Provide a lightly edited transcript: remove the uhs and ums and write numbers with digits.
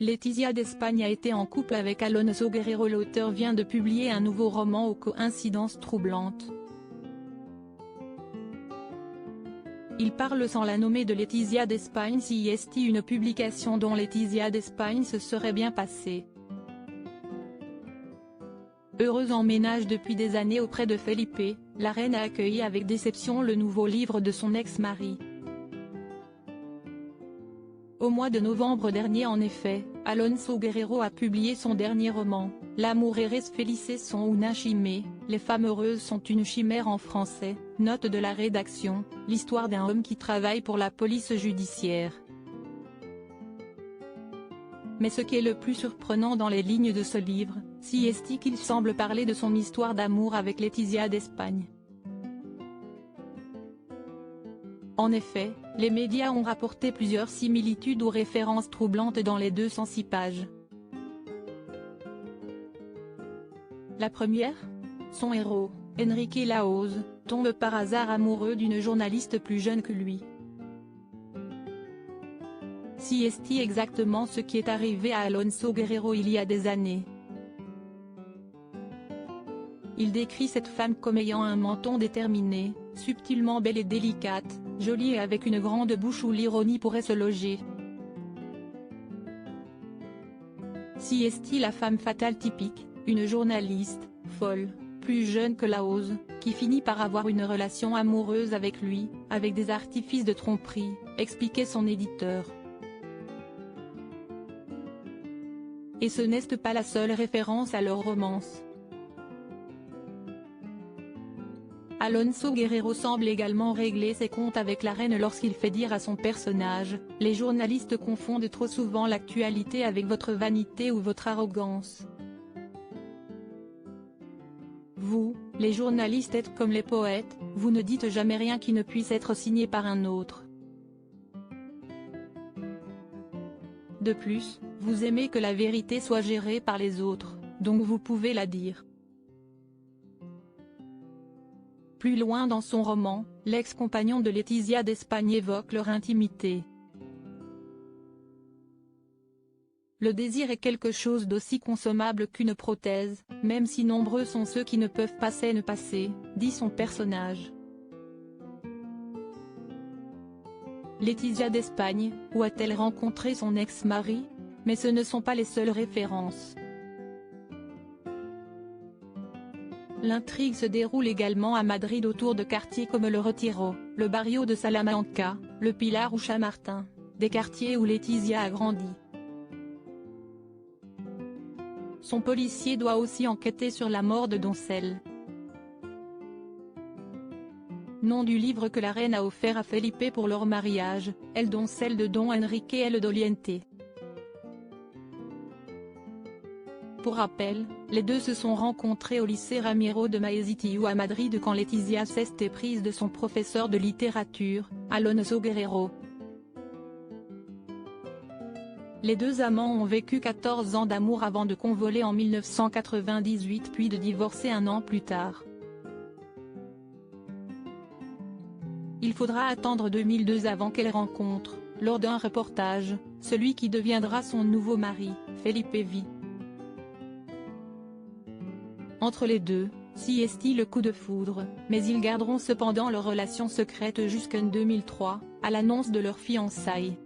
Letizia d'Espagne a été en couple avec Alonso Guerrero. L'auteur vient de publier un nouveau roman aux coïncidences troublantes. Il parle sans la nommer de Letizia d'Espagne. C'est une publication dont Letizia d'Espagne se serait bien passée. Heureuse en ménage depuis des années auprès de Felipe, la reine a accueilli avec déception le nouveau livre de son ex-mari. Au mois de novembre dernier en effet, Alonso Guerrero a publié son dernier roman, Las mujeres felices son una chimère, Les femmes heureuses sont une chimère en français, note de la rédaction, l'histoire d'un homme qui travaille pour la police judiciaire. Mais ce qui est le plus surprenant dans les lignes de ce livre, c'est qu'il semble parler de son histoire d'amour avec Letizia d'Espagne. En effet, les médias ont rapporté plusieurs similitudes ou références troublantes dans les 206 pages. La première ? Son héros, Enrique Lahoz, tombe par hasard amoureux d'une journaliste plus jeune que lui. C'est exactement ce qui est arrivé à Alonso Guerrero il y a des années. Il décrit cette femme comme ayant un menton déterminé, subtilement belle et délicate, jolie et avec une grande bouche où l'ironie pourrait se loger. C'est la femme fatale typique, une journaliste, folle, plus jeune que Lahoz, qui finit par avoir une relation amoureuse avec lui, avec des artifices de tromperie, expliquait son éditeur. Et ce n'est pas la seule référence à leur romance. Alonso Guerrero semble également régler ses comptes avec la reine lorsqu'il fait dire à son personnage « Les journalistes confondent trop souvent l'actualité avec votre vanité ou votre arrogance. Vous, les journalistes êtes comme les poètes, vous ne dites jamais rien qui ne puisse être signé par un autre. De plus, vous aimez que la vérité soit gérée par les autres, donc vous pouvez la dire. » Plus loin dans son roman, l'ex-compagnon de Letizia d'Espagne évoque leur intimité. Le désir est quelque chose d'aussi consommable qu'une prothèse, même si nombreux sont ceux qui ne peuvent pas ne passer, dit son personnage. Letizia d'Espagne, où a-t-elle rencontré son ex-mari? Mais ce ne sont pas les seules références. L'intrigue se déroule également à Madrid autour de quartiers comme le Retiro, le barrio de Salamanca, le Pilar ou Chamartin, des quartiers où Letizia a grandi. Son policier doit aussi enquêter sur la mort de Doncel. Nom du livre que la reine a offert à Felipe pour leur mariage, El Doncel de Don Enrique El Doliente. Pour rappel, les deux se sont rencontrés au lycée Ramiro de Maeztu à Madrid quand Letizia s'est prise de son professeur de littérature, Alonso Guerrero. Les deux amants ont vécu 14 ans d'amour avant de convoler en 1998 puis de divorcer un an plus tard. Il faudra attendre 2002 avant qu'elle rencontre, lors d'un reportage, celui qui deviendra son nouveau mari, Felipe V. Entre les deux, c'est le coup de foudre, mais ils garderont cependant leur relation secrète jusqu'en 2003, à l'annonce de leur fiançailles.